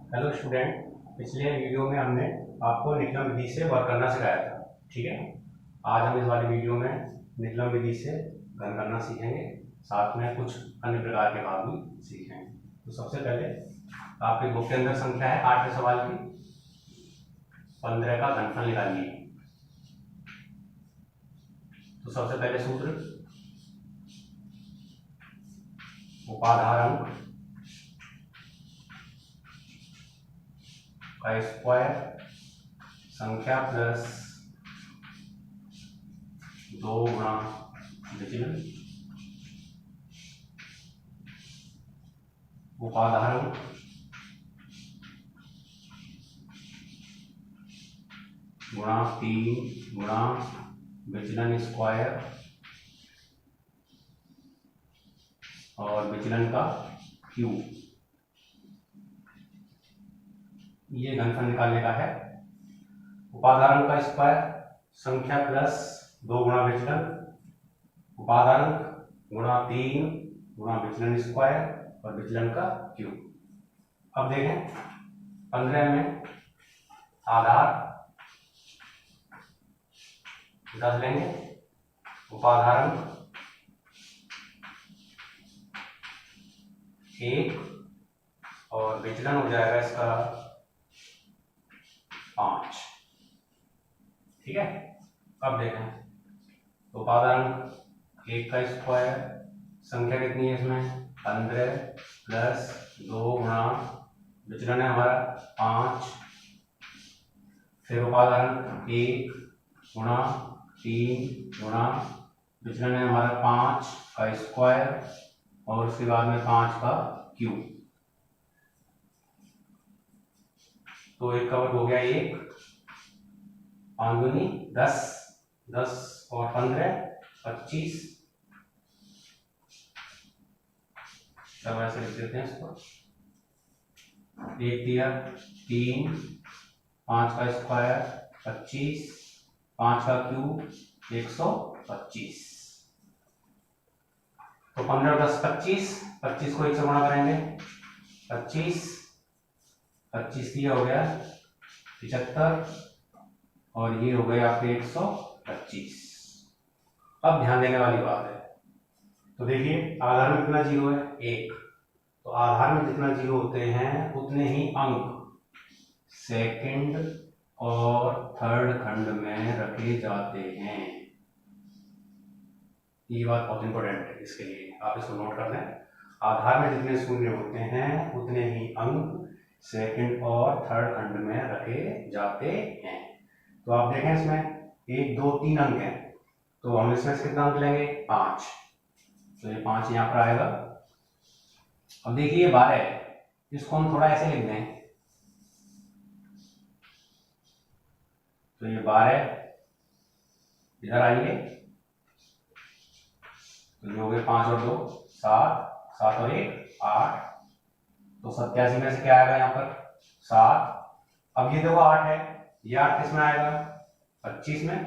Hello student. पिछले video में हमने आपको निकलम विधि से वर्क करना सिखाया था। ठीक है, आज हम इस वाली वीडियो में निकलम विधि से घन करना सीखेंगे, साथ में कुछ अन्य प्रकार के भाग भी सीखेंगे। तो सबसे पहले आपके बुक के अंदर संख्या है 8वें सवाल की 15 का घनफल निकालिए। तो सबसे पहले सूत्र उपाधार अंक का स्क्वायर संख्या प्लस 2 गुणा विचलन। उपाधार अंक गुणा 3 गुणा विचलन स्क्वायर और विचलन का क्यूब। ये घनफल निकालने का है। उपादान का स्क्वायर संख्या प्लस 2 गुणा विचलन, उपादान गुणा 3 गुणा विचलन स्क्वायर और विचलन का क्यूब। अब देखें 15 में आधार 10 लेंगे, उपाधार 1 और विचलन हो जाएगा इसका 5। ठीक है, अब देखें उपादान 1 का स्क्वायर संख्या कितनी है इसमें 15 प्लस 2 गुणा विचलन है हमारा 5, फिर उपादान 1 गुणा 3 गुणा विचलन है हमारा 5 का स्क्वायर और उसके बाद में 5 का क्यूब। तो एक का वर्ग हो गया 1, 5 दूनी 10, 10 और 15 25। चलो ऐसे लिख देते हैं इसको। 1 दिया 3, 5 का स्क्वायर 25, 5 का क्यूब 125। तो 15 और 10 25, 25 को 1 से गुणा करेंगे 25, 25 दिया हो गया 75 और ये हो गए आपके 125। अब ध्यान देने वाली बात है, तो देखिए आधार में कितना जीरो है 1, तो आधार में जितना जीरो होते हैं उतने ही अंक सेकंड और थर्ड खंड में रखे जाते हैं। ये बात बहुत इंपॉर्टेंट है, इसके लिए आप इसको नोट कर लें। आधार में जितने शून्य होते हैं उतने ही अंक सेकंड और थर्ड खंड में रखे जाते हैं। तो आप देखें इसमें 1 2 3 अंक हैं, तो हम इसमें से कितना अंक लेंगे 5, तो ये 5 यहाँ पर आएगा। अब देखिए ये 12 है, इसको हम थोड़ा ऐसे लिख दें, तो ये 12 इधर आएंगे, तो ये हो गए 5 और 2 7, 7 और 1 8, तो 87 में से क्या आएगा यहाँ पर 7। अब ये देखो 8 है, ये 8 किस में आएगा 25 में,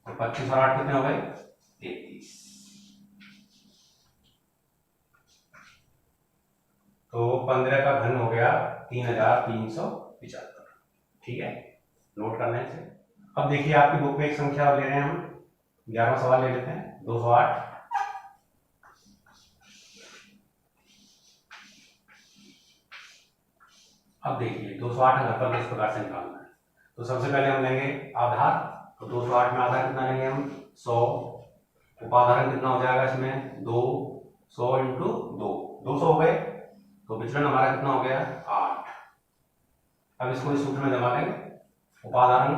तो 25 और 8 कितने हो गए 33। तो 15 का घन हो गया 3375। ठीक है, नोट करना है इसे। अब देखिए आपकी बुक में एक संख्या ले रहे हैं हम, 11वां सवाल ले लेते हैं 208। अब देखिए 208 घनफल किस प्रकार से निकालना है। तो सबसे पहले हम लेंगे आधार, तो 208 में आधार कितना लेंगे हम 100, उपाधारण कितना हो जाएगा इसमें 2, 100 इंटू 2 200 हो गए, तो विचलन हमारा कितना हो गया 8। अब इसको इस सूत्र में जमा लेंगे। उपाधारण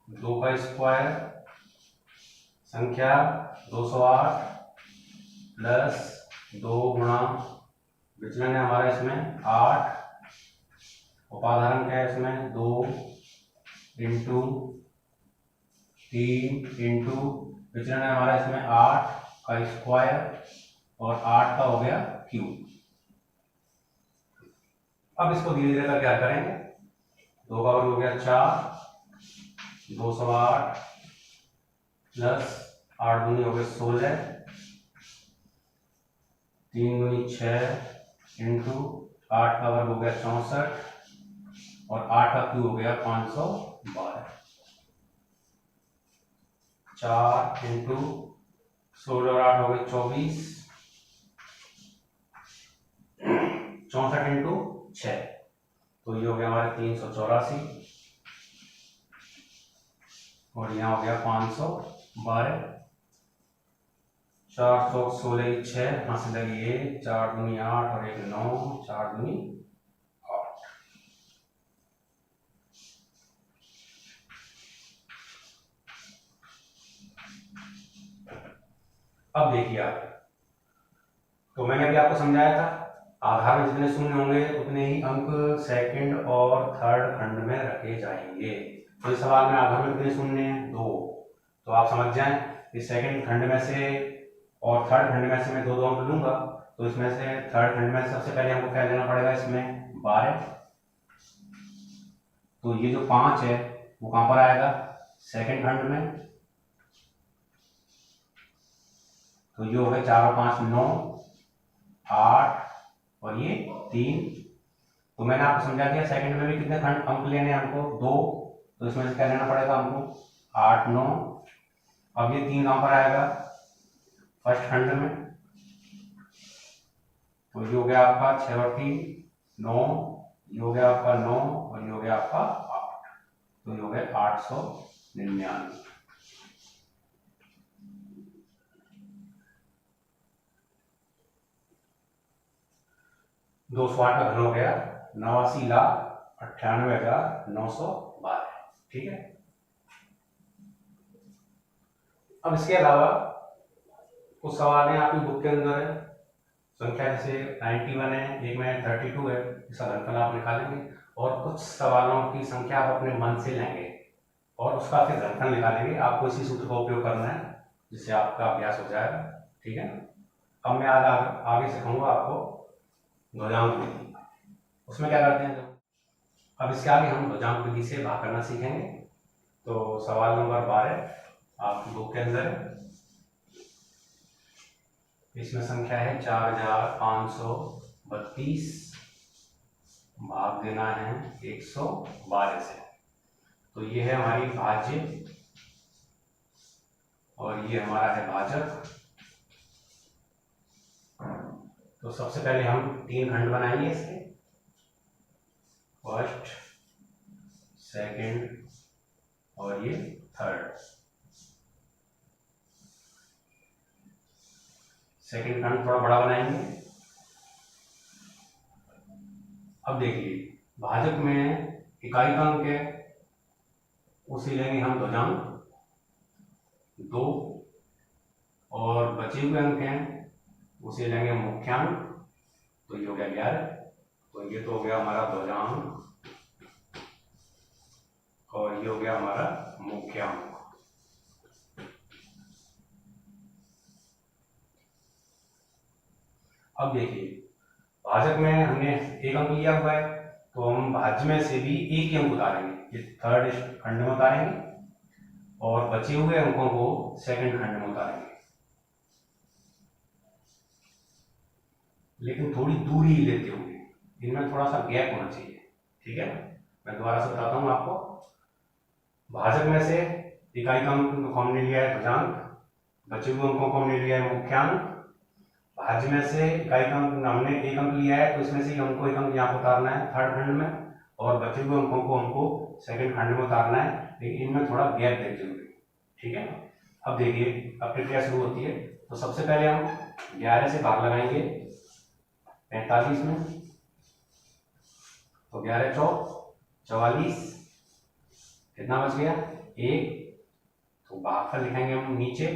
2 का स्क्वायर संख्या 208 प्लस 2 गुणा विचलन है हमारा इसमें 8, उपाधारण क्या है इसमें 2 इंटू 3 इंटू विचलन है हमारा इसमें 8 का स्क्वायर और 8 का हो गया क्यूब। अब इसको धीरे धीरे करके हल करेंगे। 2 का वर्ग हो गया 4, 208 प्लस 8 दूनी हो गए 16, 3 दूनी 6 इंटू 8 का वर्ग हो गया 64 और 8 का क्यूब हो गया 512। 4 इंटू 16 और 8 हो गए 24, 64 इंटू 6 तो ये हो गया हमारे 384 और यहाँ हो गया 512। 4 चौक 16 6 यहाँ से लगी 1, 4 दूनी 8 और 1 9, 4 दूनी 8। अब देखिए आप, तो मैंने अभी आपको समझाया था आधार में जितने शून्य होंगे उतने ही अंक सेकंड और थर्ड खंड में रखे जाएंगे। तो इस सवाल में आधार में कितने शून्य हैं? 2। तो आप समझ जाएं कि सेकंड खंड में से और थर्ड खंड में से मैं दो अंक लूंगा, तो इसमें से थर्ड खंड में सबसे पहले हमको क्या लेना पड़ेगा? इसमें 12। तो ये जो 5 है वो कहां पर आएगा? सेकंड खंड में। तो ये हो गए 4 और 5 9, 8 और ये 3। तो मैंने आपको समझा दिया सेकंड में भी कितने खंड अंक लेने हैं हमको? 2। तो इसमें से क्या लेना पड़ेगा हमको? 8 9। अब ये 3 कहां पर आएगा? फर्स्ट खंड में। तो ये हो गया आपका 6 और 3 9, ये हो गया आपका 9 और ये हो गया आपका 8। तो ये हो गया 899। दो सौ 8 का घन हो गया 89,98,912। ठीक है। अब इसके अलावा कुछ सवाल हैं आपकी बुक के अंदर है, संख्या जैसे 91 है, एक में 32 है, इसका घनफल आप निकालेंगे और कुछ सवालों की संख्या आप अपने मन से लेंगे और उसका फिर घनफल निकालेंगे। आपको इसी सूत्र का उपयोग करना है जिससे आपका अभ्यास हो जाएगा। ठीक है। अब मैं आगे सिखाऊंगा आपको ध्वजांक विधि। उसमें क्या करते हैं, अब इसके आगे हम ध्वजांक विधि से भाग करना सीखेंगे। तो सवाल नंबर 12 आपकी बुक के अंदर है। इसमें संख्या है 4532, भाग देना है 112 से। तो ये है हमारी भाज्य और ये हमारा है भाजक। तो सबसे पहले हम 3 खंड बनाएंगे इसके, फर्स्ट सेकंड और ये थर्ड। सेकंड खंड थोड़ा बड़ा बनाएंगे। अब देखिए भाजक में इकाई का अंक है, उसे लेंगे हम ध्वजांक 2 और बचे हुए अंक हैं उसे लेंगे मुख्यांक। तो ये हो गया 11। तो ये तो हो गया हमारा ध्वजांक और ये हो गया हमारा मुख्यांक। अब देखिए भाजक में हमने एक अंक लिया हुआ है, तो हम भाज्य में से भी एक ही अंक उतारेंगे, ये थर्ड खंड में उतारेंगे और बचे हुए अंकों को सेकंड खंड में उतारेंगे, लेकिन थोड़ी दूरी लेते हुए, इनमें थोड़ा सा गैप होना चाहिए। ठीक है। मैं दोबारा से बताता हूँ आपको। भाजक में से इकाई का अंक हमने लिया है ध्वजांक, बचे हुए अंकों को हमने लिया है मुख्यांक। भाज्य में से इकाई का अंक हमने एक अंक लिया है, तो इसमें से हमको एक अंक यहाँ पर उतारना है थर्ड खंड में और बचे हुए अंकों को हमको सेकंड खंड में उतारना है, लेकिन इनमें थोड़ा गैप देते हुए। ठीक है। अब देखिए अब प्रक्रिया शुरू होती है। तो सबसे पहले हम 11 से भाग लगाएंगे 45 में। तो 11 चौक 44, कितना बच गया? 1। तो भागफल लिखेंगे हम नीचे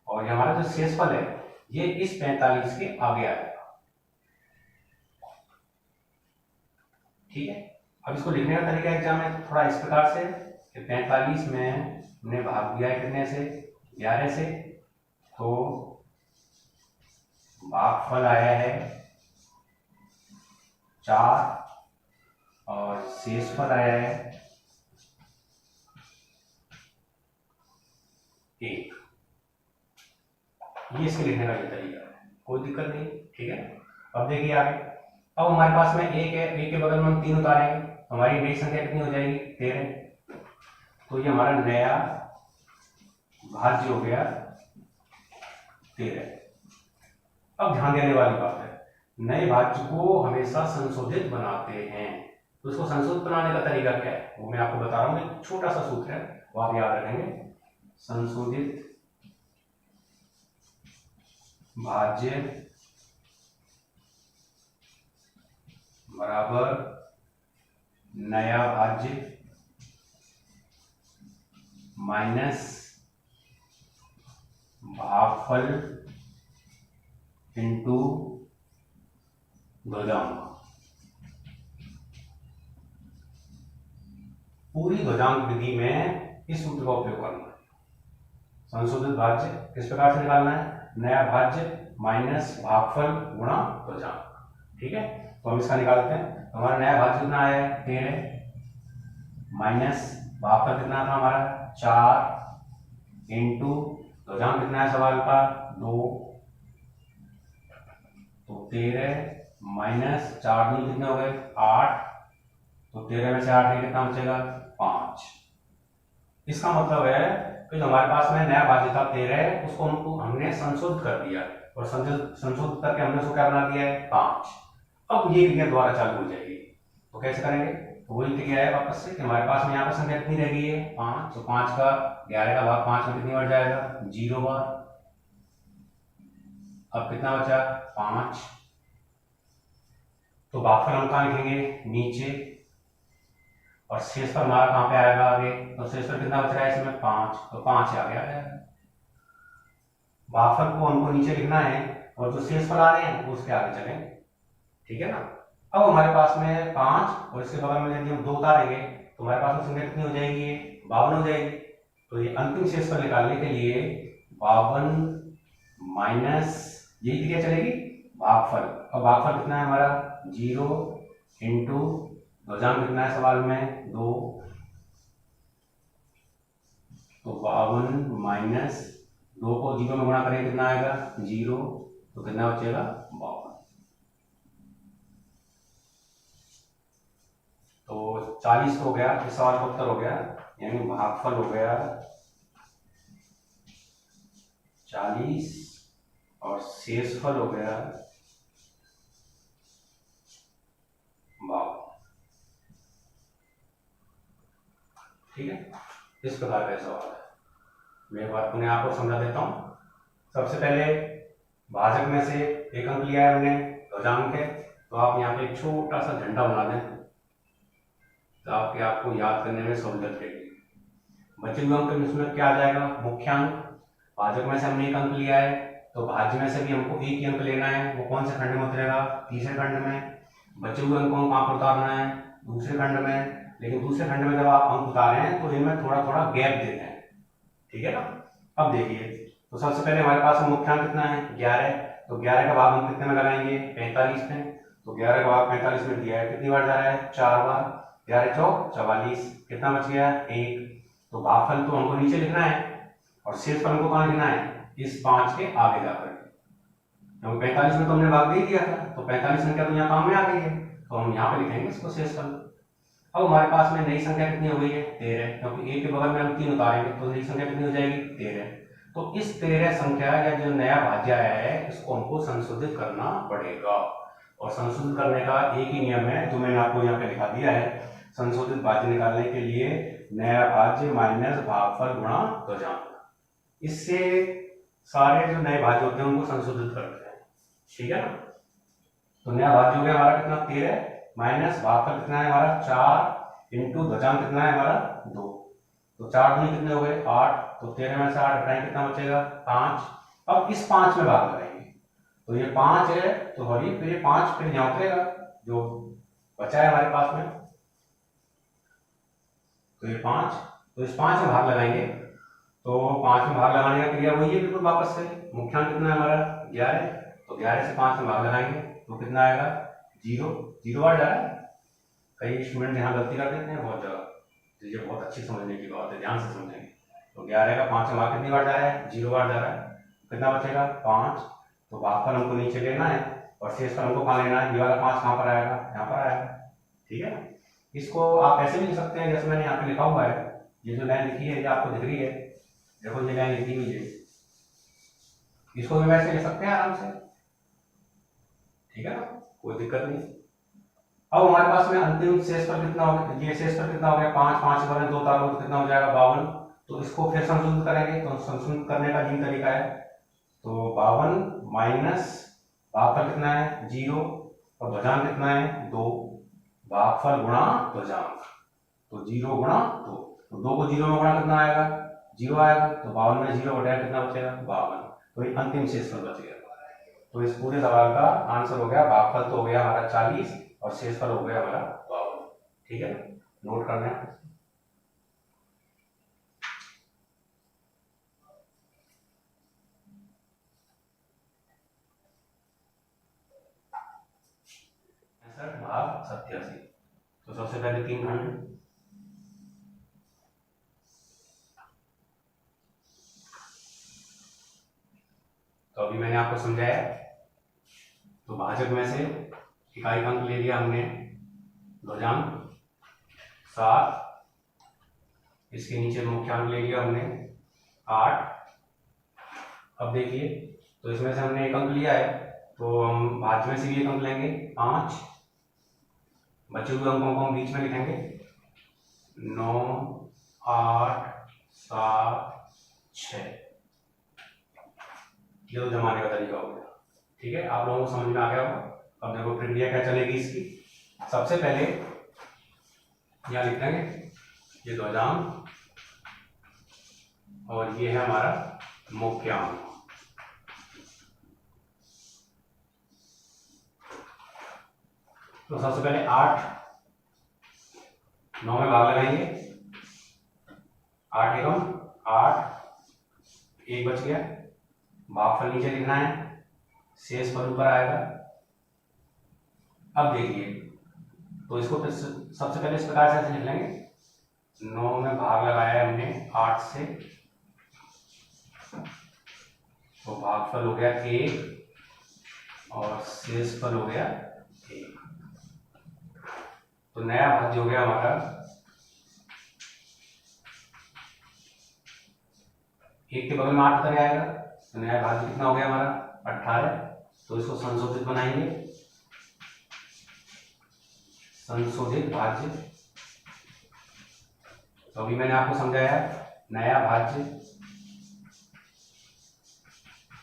और ये हमारा जो शेषफल है ये इस 45 के आगे आएगा। ठीक है। अब इसको लिखने का तरीका एग्जाम में थोड़ा इस प्रकार से कि 45 में हमने भाग दिया है कितने से? 11 से। तो भागफल आया है 4 और शेषफल आया है 1। ये इसके लिखने का ये तरीका है, कोई दिक्कत नहीं। ठीक है। अब देखिए आगे, अब हमारे पास में एक है, एक के बगल में हम 3 उतारेंगे, हमारी नई संख्या कितनी हो जाएगी 13। तो ये हमारा नया भाज्य हो गया 13। अब ध्यान देने वाली बात है, नए भाज्य को हमेशा संशोधित बनाते हैं, तो उसको संशोधित बनाने का तरीका क्या है वो मैं आपको बता रहा हूँ। एक छोटा सा सूत्र है वो आप याद रखेंगे, संशोधित भाज्य बराबर नया भाज्य माइनस भागफल इंटू ध्वजांक। पूरी ध्वजांक विधि में इस सूत्र का उपयोग करना है। संशोधित भाज्य किस प्रकार से निकालना है, नया भाज्य माइनस भागफल गुणा ध्वजांक। ठीक है, तो हम इसका निकालते हैं। तो हमारा नया भाज्य कितना आया है 13 माइनस भागफल कितना था हमारा 4 इंटू ध्वजांक कितना है सवाल का 2। तो 13 माइनस 4 दूनी कितने हो गए 8। तो 13 में से 8 है कितना बचेगा 5। इसका मतलब है कि जो हमारे पास में नया भाज्य था 13, उसको हमने संशोधित कर दिया और संशोधित करके हमने उसको क्या बना दिया है 5। अब ये क्रिया द्वारा चालू हो जाएगी। तो कैसे करेंगे, तो वही क्रिया है वापस से कि हमारे पास में यहाँ पर संख्या कितनी रह गई है 5। तो 5 का 11 का भाग 5 में कितनी बार जाएगा 0 बार। अब कितना बचा 5। तो भागफल हम कहाँ लिखेंगे नीचे, और शेषफल हमारा कहाँ पे आएगा आगे। तो शेषफल कितना बच रहा है इसमें 5, तो 5 आ गया है। भागफल को हमको नीचे लिखना है और जो शेषफल आ रहे हैं वो उसके आगे चलें। ठीक है ना। अब हमारे पास में 5 और इसके बगल में यदि हम 2 उतारेंगे तो हमारे पास में संख्या कितनी हो जाएगी 52 हो जाएगी। तो ये अंतिम शेषफल निकालने के लिए 52 माइनस यही क्रिया चलेगी भागफल। अब भागफल कितना है हमारा 0 इंटू ध्वजांक कितना है सवाल में 2। तो 52 माइनस 2 को 0 में गुणा करेंगे कितना आएगा 0। तो कितना बचेगा 52। तो 40 हो गया, इस सवाल का उत्तर हो गया, यानी भागफल हो गया 40 और शेषफल हो गया 52। ठीक है, इस प्रकार का सवाल है। मैं एक बार पुनः आपको समझा देता हूं। सबसे पहले भाजक में से एक अंक लिया है हमने ध्वजांक है, तो आप यहाँ पे एक छोटा सा झंडा बना दें तो आपको याद करने में सहूलियत रहेगी। बचे हुए अंक इसमें क्या आ जाएगा मुख्यांक। भाजक में से हमने एक अंक लिया है तो भाज्य में से भी हमको एक ही अंक लेना है, वो कौन से खंड में उतरेगा तीसरे खंड में। बचे हुए अंकों को कहाँ पर उतारना है दूसरे खंड में। लेकिन दूसरे खंड में जब आप अंक उतारे हैं तो इनमें थोड़ा थोड़ा गैप देते हैं। ठीक है ना। अब देखिए, तो सबसे पहले हमारे पास मुख्यांक कितना है 11। तो 11 का भाग हम कितने में लगाएंगे 45 में। तो 11 का भाग 45 में दिया है, कितनी बार जा रहा है 4 बार। 11 चौक 44, कितना बच गया 1। तो भागफल तो हमको नीचे लिखना है और शेषफल हमको कहाँ लिखना है इस 5 के आगे जाकर। क्योंकि 45 में तो हमने भाग दे दिया था, तो 45 संख्या तो यहाँ काम में आ गई है, तो हम यहाँ पे लिखेंगे इसको शेषफल। अब हमारे पास में नई संख्या कितनी हो गई है 13, क्योंकि एक के बगल में हम 3 उतारेंगे तो नई संख्या कितनी हो जाएगी 13। तो इस 13 संख्या या जो नया भाज्य आया है इसको हमको संशोधित करना पड़ेगा, और संशोधित करने का एक ही नियम है जो मैंने आपको यहाँ पे लिखा दिया है। संशोधित भाज्य निकालने के लिए नया भाज्य माइनस भागफल गुणा ध्वजांक, इससे सारे जो नए भाज्य होते हैं उनको संशोधित करते हैं। ठीक है ना। तो नया भाज्य हो गया हमारा कितना 13 माइनस भागफल कितना है हमारा 4 इंटू ध्वजांक कितना है हमारा 2। तो 4 दूनी कितने हो गए 8। तो 13 में से 8 हटाएंगे कितना बचेगा 5। अब इस 5 में भाग करेंगे तो ये 5 है, तो सॉरी फिर ये 5 फिर यहाँ उतरेगा जो बचा है हमारे पास में। तो ये 5, तो इस 5 में भाग लगाएंगे तो 5 में भाग लगाने का क्रिया वही है बिल्कुल वापस से। मुख्यांक कितना है हमारा 11। तो 11 से 5 में भाग लगाएंगे तो कितना आएगा 0 बार जा रहा है। कई स्टूडेंट यहाँ गलती कर देते हैं बहुत जगह, तो ये बहुत अच्छी समझने की बात है, ध्यान से समझेंगे। तो 11 का 5 में भाग कितनी बार जा रहा है 0 बार जा रहा है, कितना बचेगा 5। तो भागफल हमको नीचे लेना है और शेष पर हमको कहाँ लेना है, ये वाला 5 कहाँ पर आएगा, यहाँ पर आएगा, ठीक है ना। इसको आप ऐसे भी लिख सकते हैं जैसे मैंने यहाँ पे लिखा हुआ है, ये जो लाइन लिखी है ये आपको दिख रही है, देखो ये लाइन लिखी हुई है, इसको भी वैसे लिख सकते हैं आराम से, ठीक है ना, कोई दिक्कत नहीं। अब हमारे पास में अंतिम शेष पर कितना हो गया, ये शेष पर कितना हो गया 5, 5 बने 2 तारों तो कितना हो जाएगा 52। तो इसको फिर संशोधित करेंगे, तो संशोधित करने का यही तरीका है, तो 52 माइनस भागफल कितना है 0 और ध्वजांक कितना है 2, भागफल गुणा ध्वजांक, तो 0 गुणा 2, तो 2 को 0 में गुणा कितना आएगा 0 आएगा, तो 52 में 0 घटाया कितना बचेगा 52, तो ये अंतिम शेषफल बच गया। तो इस पूरे सवाल का आंसर हो गया, भागफल तो हो गया हमारा 40 और शेषफल हो गया हमारा 52, ठीक है, नोट करना है। भाग 87, तो सबसे पहले 3 खंड, तो अभी मैंने आपको समझाया, तो भाजक में से इकाई अंक ले लिया हमने ध्वजांक 7, इसके नीचे मुख्यांक ले लिया हमने 8। अब देखिए, तो इसमें से हमने एक अंक लिया है, तो हम भाज्य में से भी एक अंक लेंगे 5, बचे हुए अंकों को हम बीच में लिखेंगे 9, 8, 7, 6, ये तो जमाने का तरीका हो गया, ठीक है, आप लोगों को समझ में आ गया होगा। अब देखो प्रक्रिया क्या चलेगी इसकी, सबसे पहले यहाँ लिख देंगे ये ध्वजांक और ये है हमारा मुख्यांक, तो सबसे पहले 8 9 में भाग लगाएंगे, 8 एकम 8, 1 बच गया, भागफल नीचे लिखना है, शेष फल ऊपर आएगा। अब देखिए, तो इसको सबसे पहले इस प्रकार से ऐसे लिख लेंगे, 9 में भाग लगाया है हमने 8 से, तो भागफल हो गया 1 और शेष फल हो गया 1, तो नया भाज्य हो गया हमारा 1 के बगल में 8 उतर आएगा, तो नया भाज्य कितना हो गया हमारा 18, तो इसको संशोधित बनाएंगे, संशोधित भाज्य, तो अभी मैंने आपको समझाया नया भाज्य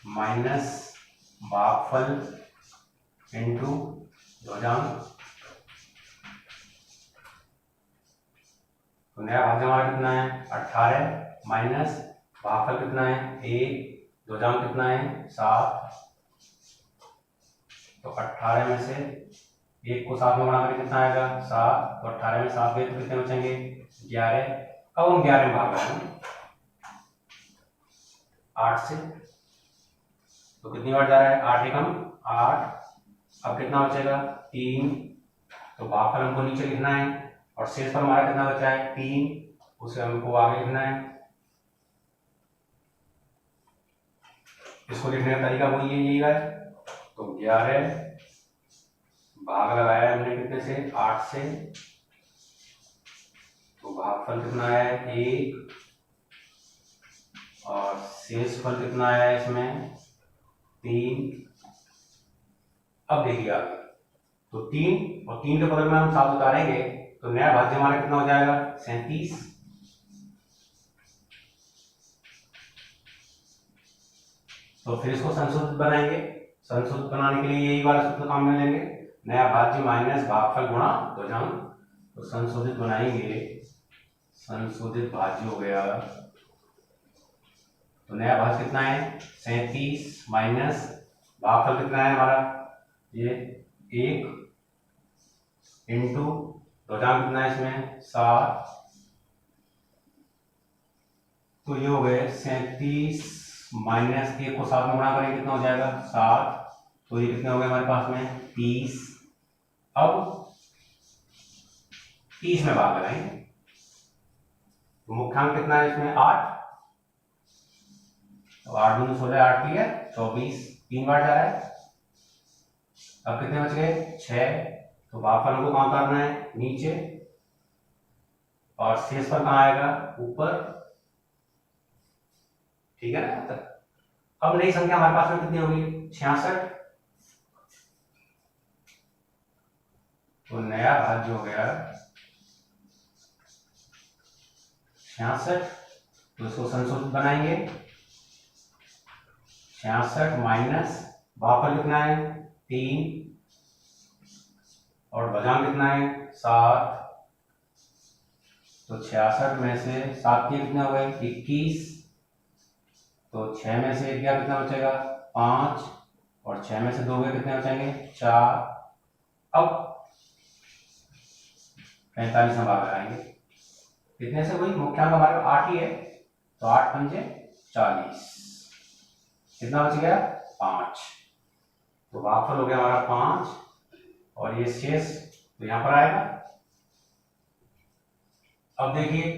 माइनस भागफल इंटू ध्वजांक, तो नया भाज्य हमारा कितना है 18 माइनस भागफल कितना है 1, ध्वजांक कितना है 7, तो 18 में से 1 को 7 में गुणा करके कितना आएगा 7, तो 18 में 7 गए तो कितने बचेंगे 11। अब हम 11 में भाग लगाएंगे 8 से, तो कितनी बार जा रहा है 8 एकम 8, अब कितना बचेगा 3, तो भागफल हमको नीचे लिखना है और शेष पर हमारा कितना बचा है 3, उसे हमको आगे लिखना है, इसको लिखने का तरीका वही है, यही है, तो 11 भाग लगाया हमने कितने से 8 से, तो भागफल कितना है 1 और शेष फल कितना है इसमें 3। अब देखिए आगे, तो 3 और 3 के बगल में हम 7 उतारेंगे, तो नया भाज्य हमारा कितना हो जाएगा 37, तो फिर इसको संशोधित बनाएंगे, संशोधित बनाने के लिए यही वाला सूत्र काम में लेंगे, नया भाज्य माइनस भागफल गुणा ध्वजांक, तो संशोधित बनाएंगे, संशोधित भाज्य हो गया, तो नया भाज्य कितना है 37 माइनस भागफल कितना है हमारा ये 1 इंटू ध्वजांक कितना है इसमें 7, तो ये हो गए 37 माइनस 1 को 7 में गुणा करेंगे कितना हो जाएगा 7, तो ये कितने हो गए हमारे पास में 30। अब 30 में भाग लगाएंगे, तो मुख्यांक कितना है इसमें 8, तो 8 दूनी 16, 8 की है 24, 3 बार जा रहा है, अब कितने बच गए 6, तो भागफल हमको कहाँ करना है नीचे, और शेषफल कहाँ आएगा ऊपर, ठीक है ना। अब नई संख्या हमारे पास में कितनी होगी 66, तो नया भाज्य हो गया 66, तो इसको संशोधित बनाएंगे 66 माइनस भागफल कितना है 3 और भुजांक कितना है 7, तो 66 में से 7 के कितने हो गए 21, तो 6 में से 11 कितना बचेगा 5, और 6 में से 2 गए कितने बचेंगे 4। अब 45 में भाग लगाएंगे, कितने से हुई मुख्यांक हमारे 8 ही है, तो 8 पंजे 40, कितना बच गया 5, तो भागफल हो गया हमारा 5, और ये शेष तो यहां पर आएगा। अब देखिए,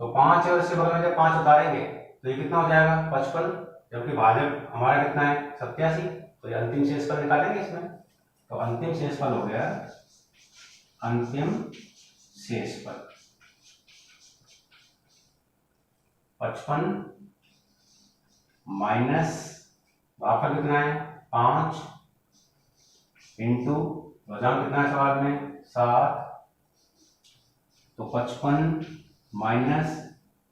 तो 5 और इससे बगल में जब 5 उतारेंगे तो ये कितना हो जाएगा 55, जबकि भाजक हमारा कितना है 87, तो ये अंतिम शेषफल निकालेंगे इसमें, तो अंतिम शेषफल हो गया, अंतिम शेषफल 55 माइनस भागफल कितना है 5 इंटू भुजांक कितना है सवाल में 7, तो 55 माइनस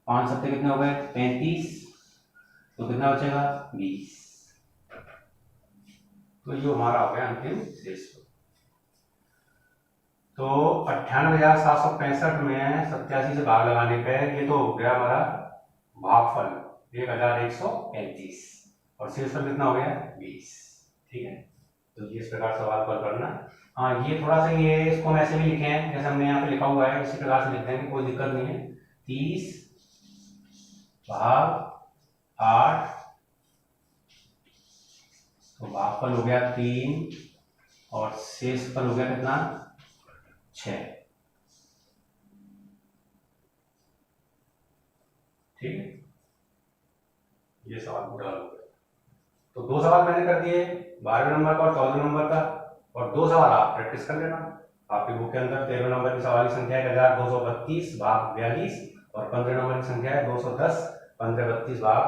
5 सत्ते कितने हो गए 35, तो कितना बचेगा 20, तो ये हमारा हो गया अंतिम शेषफल। तो 98,765 में 87 से भाग लगाने पे ये तो हो गया हमारा भागफल 1135, और शेषफल कितना हो गया 20, ठीक है। तो ये इस प्रकार सवाल पर करना। हाँ, ये थोड़ा सा ये इसको हम ऐसे भी लिखे हैं जैसे हमने यहाँ पे लिखा हुआ है, इसी प्रकार से लिखते हैं कि कोई दिक्कत नहीं है। 30 भाग 8, तो भागफल हो गया 3 और शेषफल हो गया कितना 6, ठीक है। ये सवाल पूरा हो गया। तो 2 सवाल मैंने कर दिए 12वें नंबर का और 14वें नंबर का, और 2 सवाल आप प्रैक्टिस कर लेना। आपकी बुक के अंदर 13वें नंबर की सवाल की संख्या है 1232 भाग 42, और 15 नंबर की संख्या है 210 1532 भाग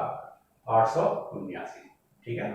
879, ठीक है।